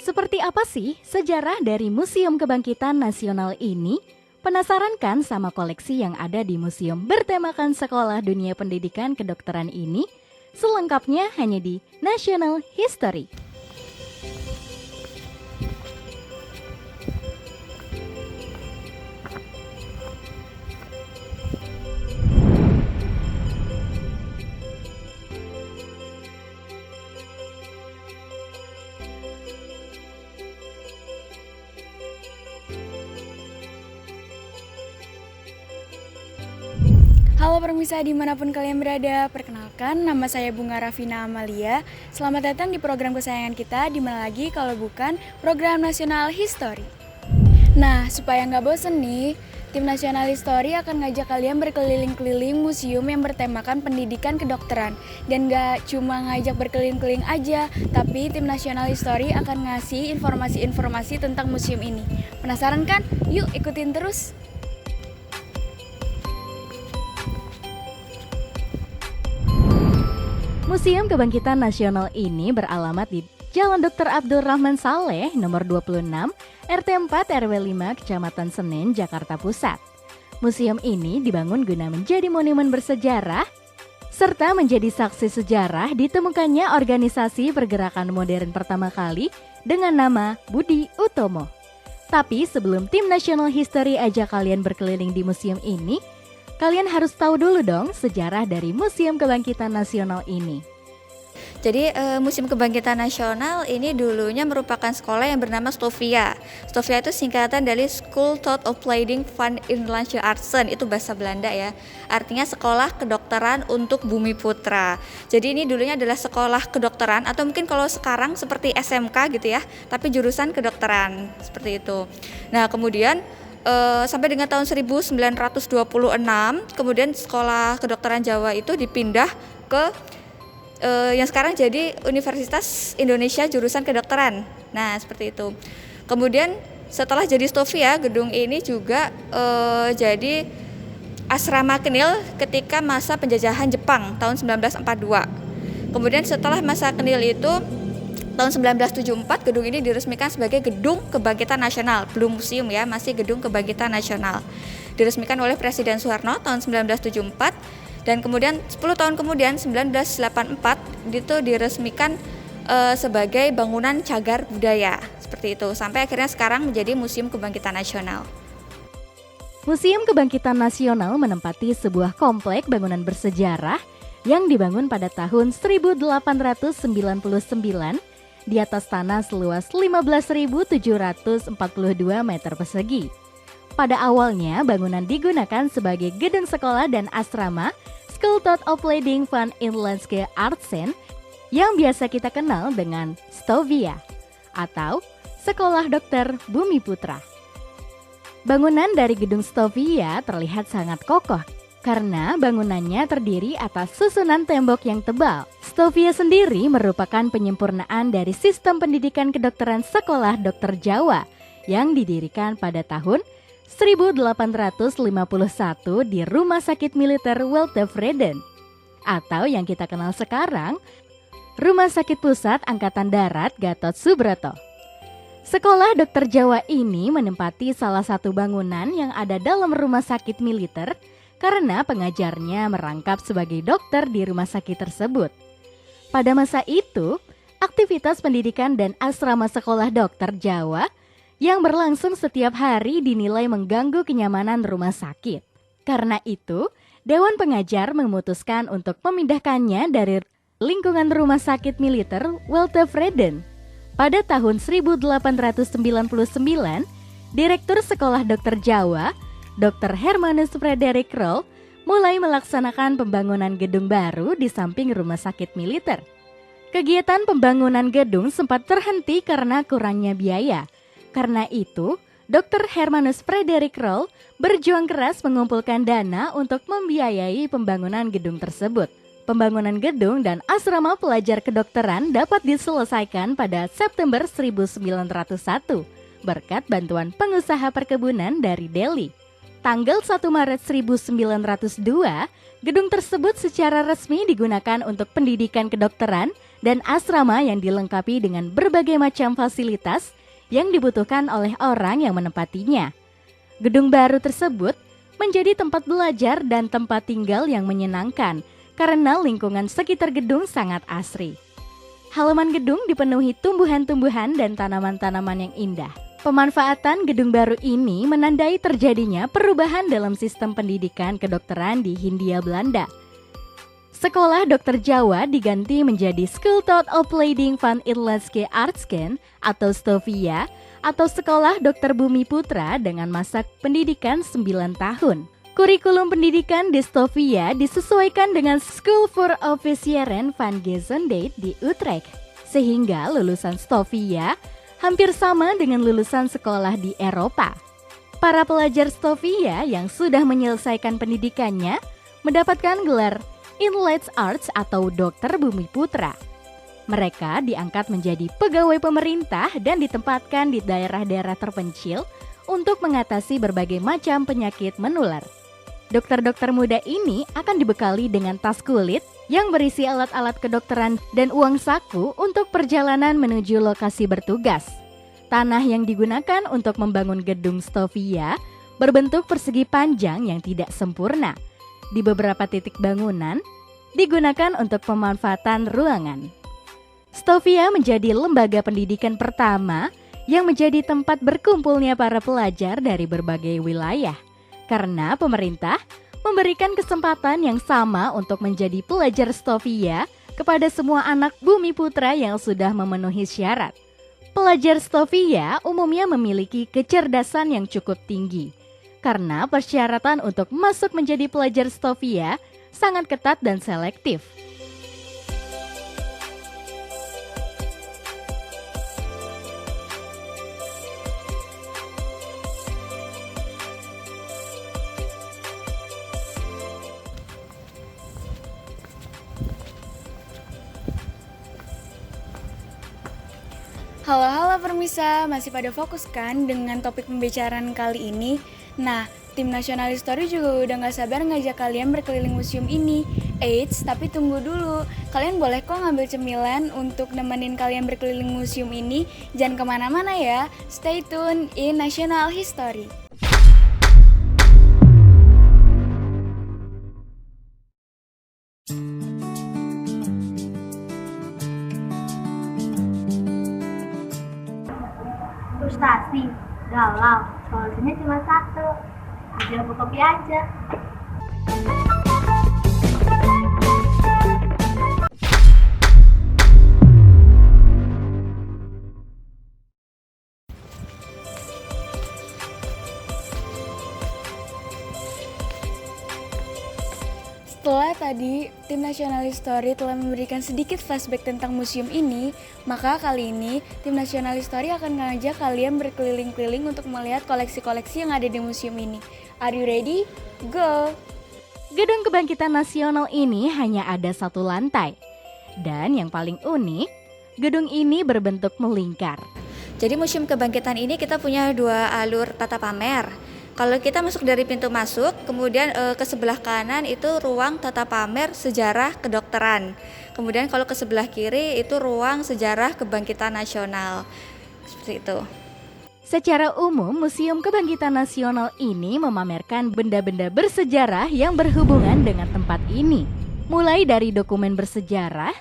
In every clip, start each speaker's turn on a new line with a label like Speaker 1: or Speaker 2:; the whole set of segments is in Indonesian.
Speaker 1: Seperti apa sih sejarah dari Museum Kebangkitan Nasional ini? Penasaran kan sama koleksi yang ada di museum bertemakan Sekolah Dunia Pendidikan Kedokteran ini? Selengkapnya hanya di National History.
Speaker 2: Halo permisa dimanapun kalian berada, perkenalkan nama saya Bunga Rafina Amalia. Selamat datang di program kesayangan kita, di mana lagi kalau bukan program Nasional History. Nah, supaya nggak bosen nih, tim Nasional History akan ngajak kalian berkeliling-keliling museum yang bertemakan pendidikan kedokteran. Dan nggak cuma ngajak berkeliling-keliling aja, tapi tim Nasional History akan ngasih informasi-informasi tentang museum ini. Penasaran kan? Yuk ikutin terus!
Speaker 1: Museum Kebangkitan Nasional ini beralamat di Jalan Dr. Abdul Rahman Saleh, nomor 26, RT 4 RW 5, Kecamatan Senen, Jakarta Pusat. Museum ini dibangun guna menjadi monumen bersejarah, serta menjadi saksi sejarah ditemukannya organisasi pergerakan modern pertama kali dengan nama Budi Utomo. Tapi sebelum tim National History ajak kalian berkeliling di museum ini, kalian harus tahu dulu dong sejarah dari Museum Kebangkitan Nasional ini.
Speaker 3: Jadi Museum Kebangkitan Nasional ini dulunya merupakan sekolah yang bernama Stovia. Stovia itu singkatan dari School Tot Opleiding van Inlandse Artsen, itu bahasa Belanda ya. Artinya sekolah kedokteran untuk bumi putra. Jadi ini dulunya adalah sekolah kedokteran atau mungkin kalau sekarang seperti SMK gitu ya, tapi jurusan kedokteran seperti itu. Nah, kemudian sampai dengan tahun 1926 kemudian sekolah kedokteran Jawa itu dipindah ke yang sekarang jadi Universitas Indonesia jurusan kedokteran. Nah, seperti itu. Kemudian setelah jadi Stovia, gedung ini juga jadi asrama Kenil ketika masa penjajahan Jepang tahun 1942. Kemudian setelah masa Kenil itu tahun 1974 gedung ini diresmikan sebagai Gedung Kebangkitan Nasional, belum museum ya, masih Gedung Kebangkitan Nasional. Diresmikan oleh Presiden Soeharno tahun 1974 dan kemudian 10 tahun kemudian 1984 itu diresmikan sebagai bangunan cagar budaya. Seperti itu, sampai akhirnya sekarang menjadi Museum Kebangkitan Nasional.
Speaker 1: Museum Kebangkitan Nasional menempati sebuah komplek bangunan bersejarah yang dibangun pada tahun 1899 di atas tanah seluas 15.742 meter persegi. Pada awalnya, bangunan digunakan sebagai gedung sekolah dan asrama School Tot Opleiding van Inlandse Artsen yang biasa kita kenal dengan Stovia atau Sekolah Dokter Bumi Putra. Bangunan dari gedung Stovia terlihat sangat kokoh karena bangunannya terdiri atas susunan tembok yang tebal. Stovia sendiri merupakan penyempurnaan dari sistem pendidikan kedokteran Sekolah Dokter Jawa yang didirikan pada tahun 1851 di Rumah Sakit Militer Weltevreden atau yang kita kenal sekarang Rumah Sakit Pusat Angkatan Darat Gatot Subroto. Sekolah Dokter Jawa ini menempati salah satu bangunan yang ada dalam rumah sakit militer karena pengajarnya merangkap sebagai dokter di rumah sakit tersebut. Pada masa itu, aktivitas pendidikan dan asrama Sekolah Dokter Jawa yang berlangsung setiap hari dinilai mengganggu kenyamanan rumah sakit. Karena itu, Dewan Pengajar memutuskan untuk memindahkannya dari lingkungan rumah sakit militer Weltevreden. Pada tahun 1899, Direktur Sekolah Dokter Jawa, Dr. Hermanus Frederik Krol, mulai melaksanakan pembangunan gedung baru di samping rumah sakit militer. Kegiatan pembangunan gedung sempat terhenti karena kurangnya biaya. Karena itu, Dr. Hermanus Frederik Krol berjuang keras mengumpulkan dana untuk membiayai pembangunan gedung tersebut. Pembangunan gedung dan asrama pelajar kedokteran dapat diselesaikan pada September 1901 berkat bantuan pengusaha perkebunan dari Delhi. Tanggal 1 Maret 1902, Gedung tersebut secara resmi digunakan untuk pendidikan kedokteran dan asrama yang dilengkapi dengan berbagai macam fasilitas yang dibutuhkan oleh orang yang menempatinya. Gedung baru tersebut menjadi tempat belajar dan tempat tinggal yang menyenangkan karena lingkungan sekitar gedung sangat asri. Halaman gedung dipenuhi tumbuhan-tumbuhan dan tanaman-tanaman yang indah. Pemanfaatan gedung baru ini menandai terjadinya perubahan dalam sistem pendidikan kedokteran di Hindia Belanda. Sekolah Dokter Jawa diganti menjadi School tot Opleiding van Inlandse Artsen atau STOVIA atau Sekolah Dokter Bumi Putra dengan masa pendidikan 9 tahun. Kurikulum pendidikan di STOVIA disesuaikan dengan School voor Officieren van Gezondheid di Utrecht, sehingga lulusan STOVIA hampir sama dengan lulusan sekolah di Eropa. Para pelajar STOVIA yang sudah menyelesaikan pendidikannya mendapatkan gelar Inlandse Arts atau Dokter Bumi Putra. Mereka diangkat menjadi pegawai pemerintah dan ditempatkan di daerah-daerah terpencil untuk mengatasi berbagai macam penyakit menular. Dokter-dokter muda ini akan dibekali dengan tas kulit yang berisi alat-alat kedokteran dan uang saku untuk perjalanan menuju lokasi bertugas. Tanah yang digunakan untuk membangun gedung STOVIA berbentuk persegi panjang yang tidak sempurna. Di beberapa titik bangunan digunakan untuk pemanfaatan ruangan. STOVIA menjadi lembaga pendidikan pertama yang menjadi tempat berkumpulnya para pelajar dari berbagai wilayah. Karena pemerintah memberikan kesempatan yang sama untuk menjadi pelajar STOVIA kepada semua anak Bumi Putra yang sudah memenuhi syarat. Pelajar STOVIA umumnya memiliki kecerdasan yang cukup tinggi, karena persyaratan untuk masuk menjadi pelajar STOVIA sangat ketat dan selektif.
Speaker 2: Halo permisa, masih pada fokus kan dengan topik pembicaraan kali ini? Nah, tim Nasional History juga udah gak sabar ngajak kalian berkeliling museum ini. Eits, tapi tunggu dulu. Kalian boleh kok ngambil cemilan untuk nemenin kalian berkeliling museum ini. Jangan kemana-mana ya, stay tune in National History.
Speaker 4: Frustasi, galau, solusinya cuma satu, ambil kopi aja.
Speaker 2: Setelah tadi, tim Nasional History telah memberikan sedikit flashback tentang museum ini, maka kali ini tim Nasional History akan mengajak kalian berkeliling-keliling untuk melihat koleksi-koleksi yang ada di museum ini. Are you ready? Go!
Speaker 1: Gedung Kebangkitan Nasional ini hanya ada satu lantai. Dan yang paling unik, gedung ini berbentuk melingkar.
Speaker 3: Jadi Museum Kebangkitan ini kita punya dua alur tata pamer. Kalau kita masuk dari pintu masuk, kemudian ke sebelah kanan itu ruang tata pamer sejarah kedokteran. Kemudian kalau ke sebelah kiri itu ruang sejarah kebangkitan nasional. Seperti itu.
Speaker 1: Secara umum, Museum Kebangkitan Nasional ini memamerkan benda-benda bersejarah yang berhubungan dengan tempat ini. Mulai dari dokumen bersejarah,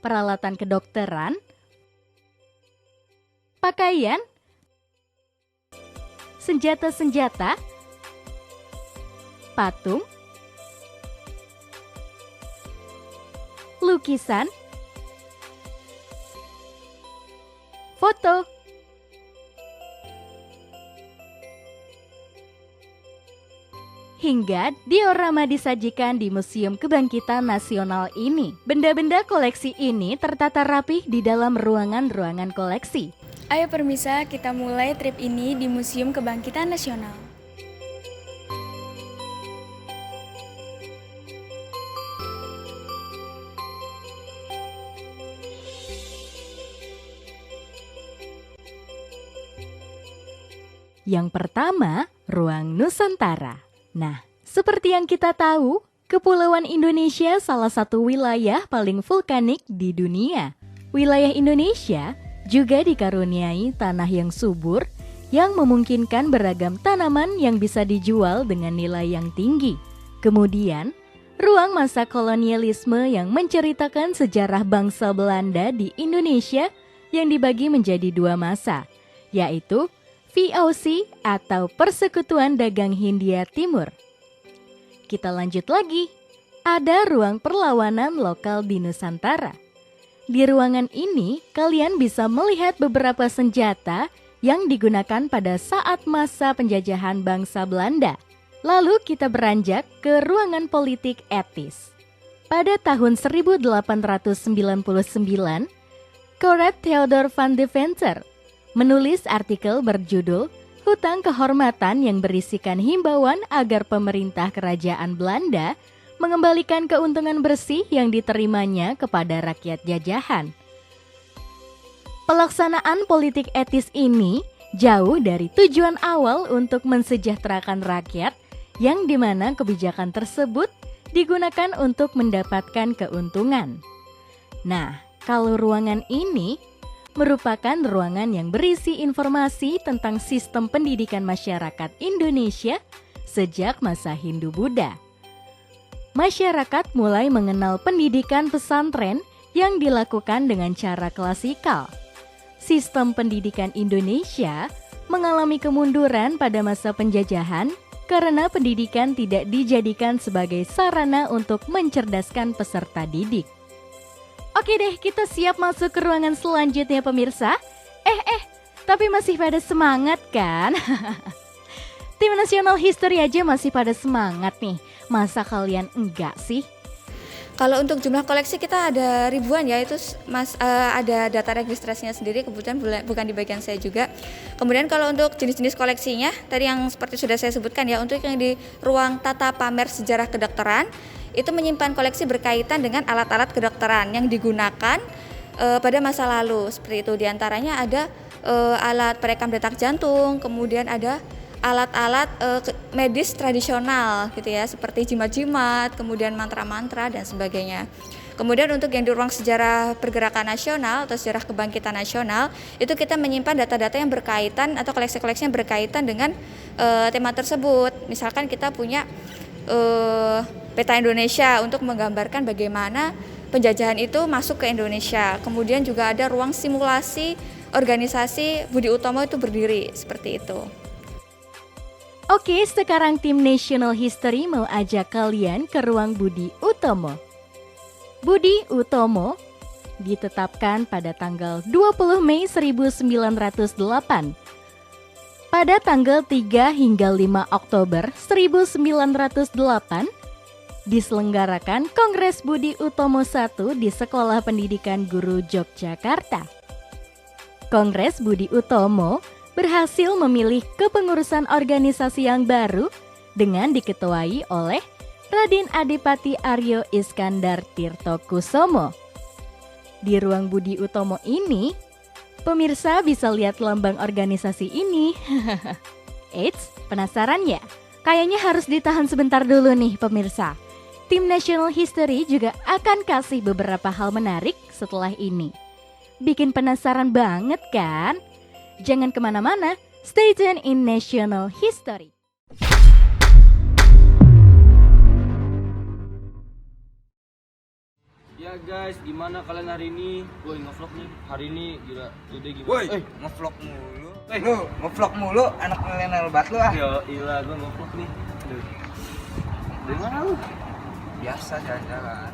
Speaker 1: peralatan kedokteran, pakaian, senjata-senjata, patung, lukisan, foto, hingga diorama disajikan di Museum Kebangkitan Nasional ini. Benda-benda koleksi ini tertata rapih di dalam ruangan-ruangan koleksi.
Speaker 2: Ayo permisa, kita mulai trip ini di Museum Kebangkitan Nasional.
Speaker 1: Yang pertama, ruang Nusantara. Nah, Seperti yang kita tahu, Kepulauan Indonesia salah satu wilayah paling vulkanik di dunia. Wilayah Indonesia juga dikaruniai tanah yang subur yang memungkinkan beragam tanaman yang bisa dijual dengan nilai yang tinggi. Kemudian, ruang masa kolonialisme yang menceritakan sejarah bangsa Belanda di Indonesia yang dibagi menjadi dua masa, yaitu VOC atau Persekutuan Dagang Hindia Timur. Kita lanjut lagi, ada ruang perlawanan lokal di Nusantara. Di ruangan ini, kalian bisa melihat beberapa senjata yang digunakan pada saat masa penjajahan bangsa Belanda. Lalu kita beranjak ke ruangan politik etis. Pada tahun 1899, Conrad Theodor van Deventer menulis artikel berjudul Hutang Kehormatan yang berisikan himbauan agar pemerintah kerajaan Belanda mengembalikan keuntungan bersih yang diterimanya kepada rakyat jajahan. Pelaksanaan politik etis ini jauh dari tujuan awal untuk mensejahterakan rakyat, yang dimana kebijakan tersebut digunakan untuk mendapatkan keuntungan. Nah, kalau ruangan ini merupakan ruangan yang berisi informasi tentang sistem pendidikan masyarakat Indonesia sejak masa Hindu-Buddha. Masyarakat mulai mengenal pendidikan pesantren yang dilakukan dengan cara klasikal. Sistem pendidikan Indonesia mengalami kemunduran pada masa penjajahan karena pendidikan tidak dijadikan sebagai sarana untuk mencerdaskan peserta didik. Oke deh, kita siap masuk ke ruangan selanjutnya pemirsa. Tapi masih pada semangat kan? Tim Nasional History aja masih pada semangat nih. Masa kalian enggak sih?
Speaker 3: Kalau untuk jumlah koleksi kita ada ribuan ya, itu ada data registrasinya sendiri, kebetulan bukan di bagian saya juga. Kemudian kalau untuk jenis-jenis koleksinya, tadi yang seperti sudah saya sebutkan ya, untuk yang di ruang tata pamer sejarah kedokteran, itu menyimpan koleksi berkaitan dengan alat-alat kedokteran yang digunakan pada masa lalu. Seperti itu, diantaranya ada alat perekam detak jantung, kemudian ada alat-alat medis tradisional gitu ya, seperti jimat-jimat, kemudian mantra-mantra dan sebagainya. Kemudian untuk yang di ruang sejarah pergerakan nasional atau sejarah kebangkitan nasional, itu kita menyimpan data-data yang berkaitan atau koleksi-koleksi yang berkaitan dengan tema tersebut. Misalkan kita punya peta Indonesia untuk menggambarkan bagaimana penjajahan itu masuk ke Indonesia. Kemudian juga ada ruang simulasi organisasi Budi Utomo itu berdiri, seperti itu.
Speaker 1: Oke, sekarang tim National History mau ajak kalian ke ruang Budi Utomo. Budi Utomo ditetapkan pada tanggal 20 Mei 1908. Pada tanggal 3 hingga 5 Oktober 1908, diselenggarakan Kongres Budi Utomo I di Sekolah Pendidikan Guru Yogyakarta. Kongres Budi Utomo berhasil memilih kepengurusan organisasi yang baru dengan diketuai oleh Raden Adipati Aryo Iskandar Tirtokusumo. Di ruang Budi Utomo ini, pemirsa bisa lihat lambang organisasi ini. Eits, penasaran ya? Kayaknya harus ditahan sebentar dulu nih pemirsa. Tim National History juga akan kasih beberapa hal menarik setelah ini. Bikin penasaran banget kan? Jangan kemana-mana, stay tune in National History.
Speaker 5: Ya guys, gimana kalian hari ini? Woi, ngevlog nih. Hari ini gila, udah gimana?
Speaker 6: Woi, ngevlog mulu. Lu ngevlog mulu, anak milenial banget lu ah.
Speaker 5: Yo, ilah gua ngevlog nih. Aduh. Dari mana lu?
Speaker 6: Biasa jalan-jalan.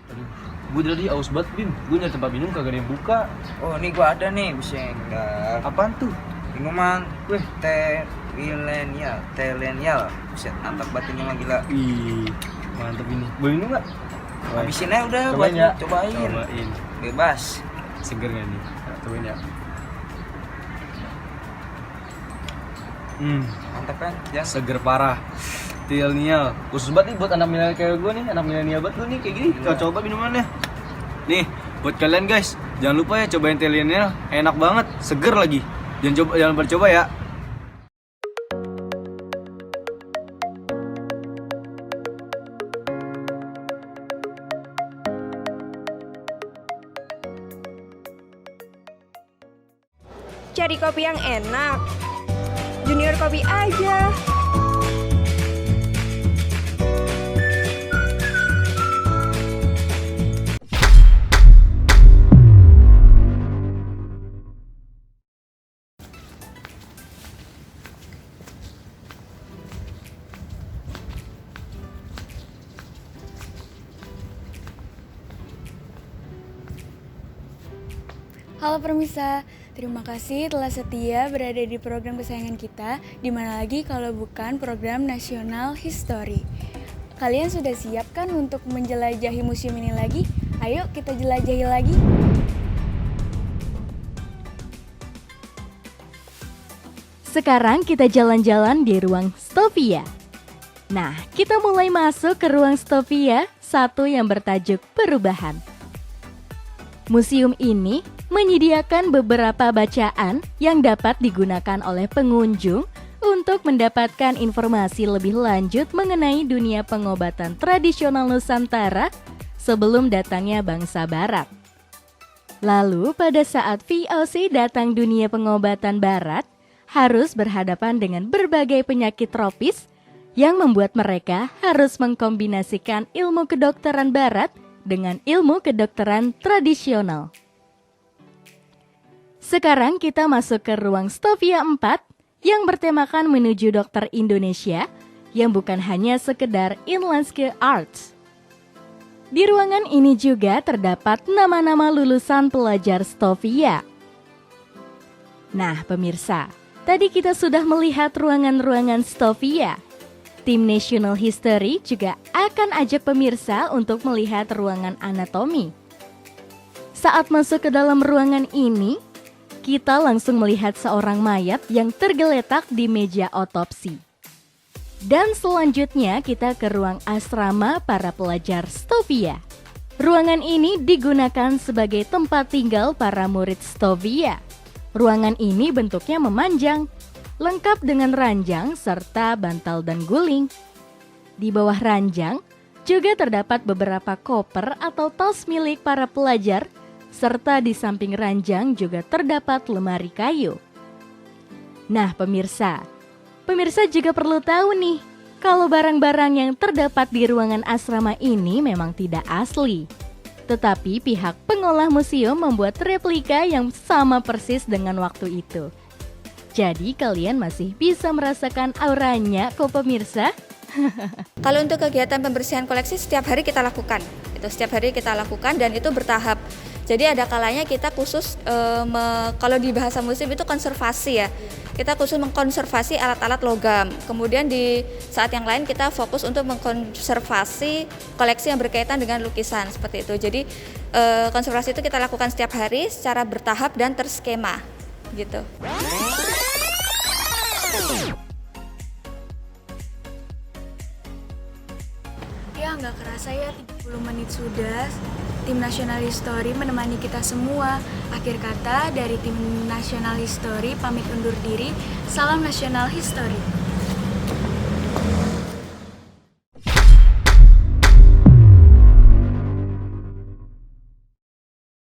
Speaker 5: Aduh, gua tadi aus banget, Bim. Gua nyari tempat minum kagak ada yang buka.
Speaker 6: Oh, ini gua ada nih, bisa enggak.
Speaker 5: Apaan tuh?
Speaker 6: Minuman, teh milenial. Buset, mantap banget ini mah gila.
Speaker 5: Ih, mantep ini. Boleh minum enggak?
Speaker 6: Habisin aja udah,
Speaker 5: Cobain ya.
Speaker 6: cobain. Bebas.
Speaker 5: Seger nggak nih? Nah, cobain ya.
Speaker 6: Mantap kan? Ya.
Speaker 5: Seger parah. Milenial. Khusus banget nih buat anak milenial kayak gue nih, anak milenial banget gue nih kayak gini. Coba minumannya. Nih, buat kalian guys, jangan lupa ya cobain milenial, enak banget, seger lagi. Jangan bercoba ya.
Speaker 7: Cari kopi yang enak. Junior Kopi aja.
Speaker 2: Halo permisa, terima kasih telah setia berada di program kesayangan kita, di mana lagi kalau bukan program National History. Kalian sudah siap kan untuk menjelajahi museum ini lagi? Ayo kita jelajahi lagi.
Speaker 1: Sekarang kita jalan-jalan di ruang Stovia. Nah, kita mulai masuk ke ruang Stovia, satu yang bertajuk Perubahan. Museum ini menyediakan beberapa bacaan yang dapat digunakan oleh pengunjung untuk mendapatkan informasi lebih lanjut mengenai dunia pengobatan tradisional Nusantara sebelum datangnya bangsa Barat. Lalu pada saat VOC datang dunia pengobatan Barat, harus berhadapan dengan berbagai penyakit tropis yang membuat mereka harus mengkombinasikan ilmu kedokteran Barat dengan ilmu kedokteran tradisional. Sekarang kita masuk ke ruang Stovia 4 yang bertemakan menuju dokter Indonesia yang bukan hanya sekedar in-landscape arts. Di ruangan ini juga terdapat nama-nama lulusan pelajar Stovia. Nah pemirsa, tadi kita sudah melihat ruangan-ruangan Stovia. Tim National History juga akan ajak pemirsa untuk melihat ruangan anatomi. Saat masuk ke dalam ruangan ini, kita langsung melihat seorang mayat yang tergeletak di meja otopsi. Dan selanjutnya kita ke ruang asrama para pelajar Stovia. Ruangan ini digunakan sebagai tempat tinggal para murid Stovia. Ruangan ini bentuknya memanjang, lengkap dengan ranjang serta bantal dan guling. Di bawah ranjang juga terdapat beberapa koper atau tas milik para pelajar, serta di samping ranjang juga terdapat lemari kayu. Nah pemirsa juga perlu tahu nih, kalau barang-barang yang terdapat di ruangan asrama ini memang tidak asli. Tetapi pihak pengolah museum membuat replika yang sama persis dengan waktu itu. Jadi kalian masih bisa merasakan auranya kok pemirsa.
Speaker 3: Kalau untuk kegiatan pembersihan koleksi setiap hari kita lakukan. Setiap hari kita lakukan dan itu bertahap. Jadi ada kalanya kita khusus kalau di bahasa museum itu konservasi ya. Kita khusus mengkonservasi alat-alat logam. Kemudian di saat yang lain kita fokus untuk mengkonservasi koleksi yang berkaitan dengan lukisan seperti itu. Jadi konservasi itu kita lakukan setiap hari secara bertahap dan terskema gitu.
Speaker 2: Ya nggak kerasa ya 30 menit sudah. Tim National History menemani kita semua. Akhir kata dari tim National History pamit undur diri. Salam National History.